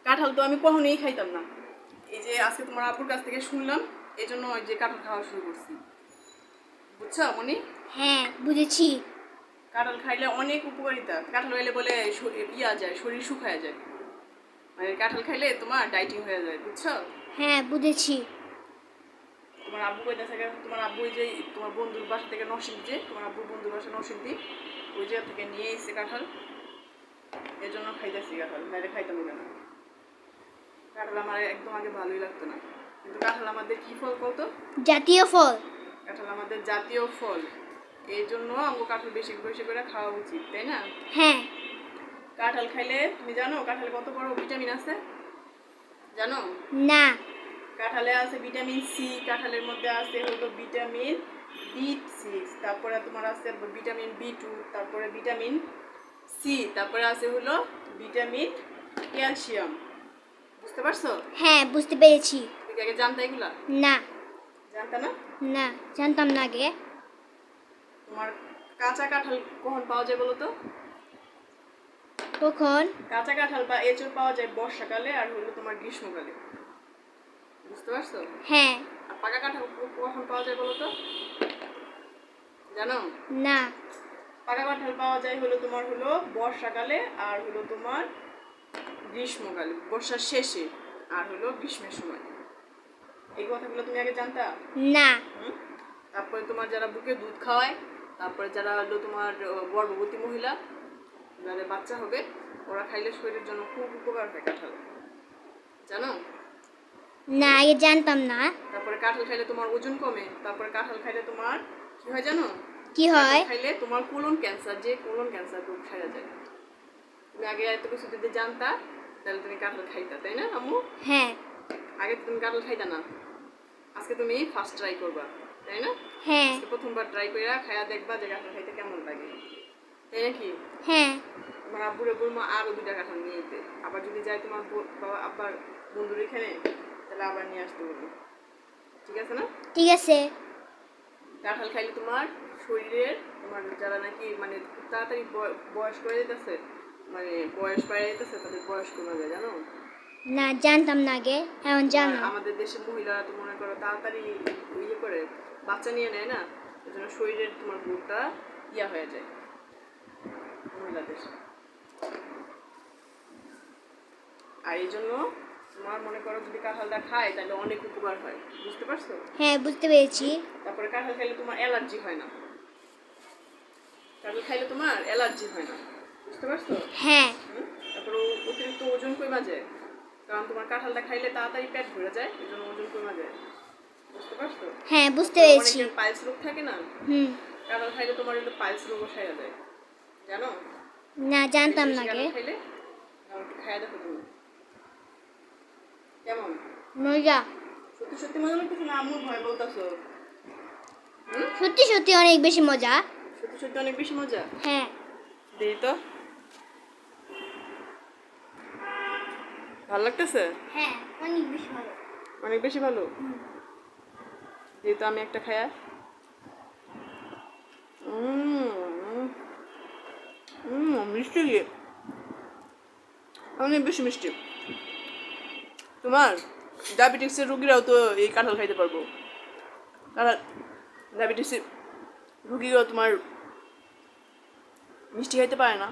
কাঁঠাল তো আমি কখনোই খাইতাম না, এই যে আজকে তোমার আপুর কাছ থেকে শুনলাম, এই জন্য ওই যে কাঁঠাল খাওয়া শুরু করছি। বুঝছো মনি? হ্যাঁ বুঝেছি। কাঁঠাল খাইলে অনেক উপকারিতা। কাঁঠাল খাইলে বলে ইয়া যায়, শরীর শুকায় যায়। মানে কাঁঠাল খাইলে তোমার ডাইটিং হয়ে যায়, বুঝছো? হ্যাঁ বুঝেছি। তোমার আব্বু কইতাছে, তোমার আব্বু ওই যে তোমার বন্ধুর বাসা থেকে নরসিংদী, তোমার আব্বুর বন্ধুর বাসা নরসিংদী, ওই জায়গা থেকে নিয়ে এসেছে কাঁঠাল, এর জন্য খাইতেছি কাঁঠাল, নাইলে খাইতাম না। কাঁঠাল আমার একদম আগে ভালোই লাগতো না, কিন্তু কাঁঠাল আমাদের কি ফল বলতো? জাতীয় ফল। কাঁঠাল আমাদের জাতীয় ফল, এই জন্য আমাকে কাঁঠাল বেশি বেশি করে খাওয়া উচিত, তাই না? হ্যাঁ। কাঁঠাল খাইলে তুমি জানো কাঁঠালে কত বড় ভিটামিন আছে? জানো? না। কাঁঠালে আছে ভিটামিন সি, কাঁঠালের মধ্যে আছে হলো ভিটামিন B6, তারপরে তোমার আছে ভিটামিন B2, তারপরে ভিটামিন সি, তারপরে আছে হলো ভিটামিন ক্যালসিয়াম। বুঝতে পারছো? হ্যাঁ বুঝতে পেরেছি। তুমি আগে জানতা এগুলা? না। জানতা না? না জানতাম না আগে। তোমার কাঁচা কাঁঠাল কখন পাওয়া যায় বলো তো? কখন? কাঁচা কাঁঠাল বা এঁচড় পাওয়া যায় বর্ষাকালে আর হলো তোমার গ্রীষ্মকালে। বুঝতে পারছো? হ্যাঁ। আর পাকা কাঁঠাল কখন পাওয়া যায় বলো তো? জানো? না। পাকা কাঁঠাল পাওয়া যায় হলো তোমার হলো বর্ষাকালে আর হলো তোমার গ্রীষ্মকালে, বর্ষার শেষে আর হলো গ্রীষ্মের সময়। এই কথাগুলো তুমি আগে জানতা? না। তারপরে তোমার যারা বুকে দুধ খাওয়ায়, তারপরে যারা হলো তোমার গর্ভবতী মহিলা, যাদের বাচ্চা হবে, ওরা খাইলে শরীরের জন্য খুব উপকার হয় কাঁঠাল। জানো? না আগে জানতাম না। তারপরে কাঁঠাল খাইলে তোমার ওজন কমে, তারপরে কাঁঠাল খাইলে তোমার কি হয় জানো? কি হয়? খাইলে তোমার কোলন ক্যান্সার, যে কোলন ক্যান্সার রোগ সারা যায়। তুমি আগে এত কিছু যদি জানতা তাহলে তুমি কাঁঠাল খাইতা, তাই না আম্মু? হ্যাঁ। আগে তুমি কাঁঠাল খাইতা না, আজকে তুমি ফার্স্ট ট্রাই করবা, তাই না? হ্যাঁ। আজকে প্রথমবার ট্রাই কইরা খায়া দেখবা যে কাঁঠাল খাইতে কেমন লাগে, তাই নাকি? হ্যাঁ। তোমার আব্বুরে বলবো আরো 2টা কাঁঠাল নিয়ে যেতে, আবার যদি যায় তোমার বাবা আব্বার বন্ধুর এখানে, তাহলে আবার নিয়ে আসতে বলবো, ঠিক আছে না? ঠিক আছে। কাঁঠাল খাইলে তোমার শরীরের, তোমার যারা নাকি মানে খুব তাড়াতাড়ি বয়স করে যেতেছে, মানে বয়স বেড়ে যেতেছে, তাদের বয়স কমে যায়, জানো? না জানতাম না আগে, এখন জানো। আমাদের দেশের মহিলারা তো মনে করো তাড়াতাড়ি ইয়ে করে বাচ্চা নিয়ে নেয় না, এই জন্য শরীরের তোমার গ্রোথটা ইয়া হয়ে যায় মহিলাদের। আর এই জন্য তোমার মনে করো যদি কাঁঠালটা খায় তাহলে অনেক উপকার হয়, বুঝতে পারছো? হ্যাঁ বুঝতে পেরেছি। তারপরে কাঁঠাল খাইলে তোমার অ্যালার্জি হয় না, কাঁঠাল খাইলে তোমার অ্যালার্জি হয় না, বুঝতে পারছো? হ্যাঁ। তারপরে অতিরিক্ত ওজন কমে যায়, কারণ তোমার কাঁঠালটা খাইলে তাড়াতাড়ি পেট ভরে যায়, এই জন্য ওজন কমে যায়, বুঝতে পারছো? হ্যাঁ বুঝতে পেরেছি। অনেকের পাইলস রোগ থাকে না, কাঁঠাল খাইলে তোমার একটু পাইলস রোগও সারা যায়, জানো? না জানতাম না আগে। কাঁঠাল খাইলে একটু খাইয়া দেখো তুমি কেমন মজা। সত্যি সত্যি মজা লাগতেছে না আম্মু ভয় বলতেছো? সত্যি সত্যি অনেক বেশি মজা। সত্যি সত্যি অনেক বেশি মজা। হ্যাঁ। দেখি তো, ভালো লাগতেছে? হ্যাঁ অনেক বেশি ভালো। অনেক বেশি ভালো। যেহেতু আমি একটা খায়া, মিষ্টি দিয়ে অনেক বেশি মিষ্টি। তোমার ডায়াবেটিক্সের রুগীরাও তো এই কাঁঠাল খাইতে পারবো, কারণ ডায়াবেটিক্সের রুগীরাও তোমার মিষ্টি খাইতে পারে না,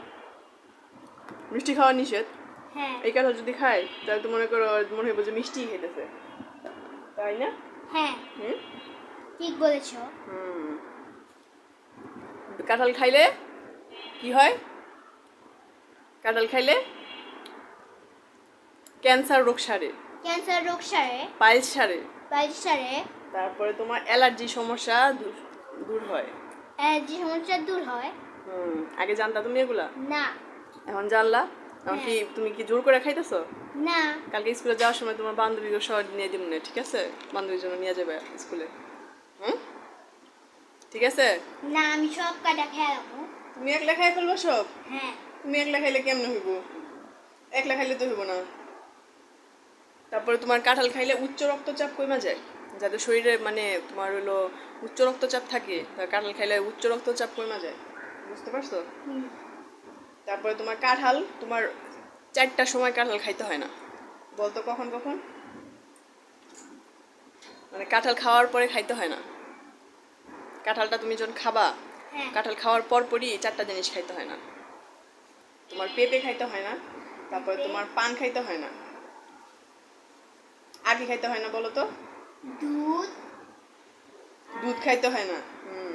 মিষ্টি খাওয়া নিষেধ। হ্যাঁ। এই কাঁঠাল যদি খায় তাহলে তো মনে করো মনে হইব যে মিষ্টি খাইতেছে, তাই না? হ্যাঁ ঠিক বলেছো। কাঁঠাল খাইলে কি হয়? কাঁঠাল খাইলে ক্যান্সার রোগ সারে, ক্যান্সার রোগ সারে, পাইলস সারে, পাইলস সারে, তারপরে তোমার অ্যালার্জি সমস্যা দূর হয়, অ্যালার্জি সমস্যা দূর হয়। আগে জানতা তুমি এগুলা? না। এখন জানলা? এখন কি তুমি কি জোর করে খাইতেছো? না। কালকে স্কুলে যাওয়ার সময় তোমার বান্ধবীকে সহ নিয়ে দিব না, ঠিক আছে? বান্ধবীর জন্য নিয়ে যাবে স্কুলে, ঠিক আছে? না আমি সব কাটা খেয়ে রাখবো। তুমি একলা খাই ফেলবো সব? হ্যাঁ। তুমি একলা খাইলে কেমনে হইব? একলা খাইলে তো হইব না। তারপরে তোমার কাঁঠাল খাইলে উচ্চ রক্তচাপ কমে যায়, যাদের শরীরে মানে তোমার হলো উচ্চ রক্তচাপ থাকে, তার কাঁঠাল খাইলে উচ্চ রক্তচাপ কমে যায়, বুঝতে পারছো? তারপরে তোমার কাঁঠাল তোমার 4টার সময় কাঁঠাল খাইতে হয় না, বলতো কখন কখন? মানে কাঁঠাল খাওয়ার পরে খাইতে হয় না। কাঁঠালটা তুমি যখন খাবা, হ্যাঁ। কাঁঠাল খাওয়ার পর পরই 4টা জিনিস খাইতে হয় না। তোমার পেঁপে খাইতে হয় না, তারপরে পেঁপে। তোমার পান খাইতে হয় না। আর কি খাইতে হয় না বলো তো? দুধ, দুধ খাইতে হয় না।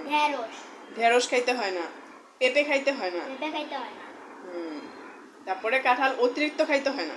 ঢেঁড়স, ঢেঁড়স খাইতে হয় না। পেঁপে খাইতে হয় না। পেঁপে খাইতে হয় না। তারপরে কাঁঠাল অতিরিক্ত খাইতে হয় না।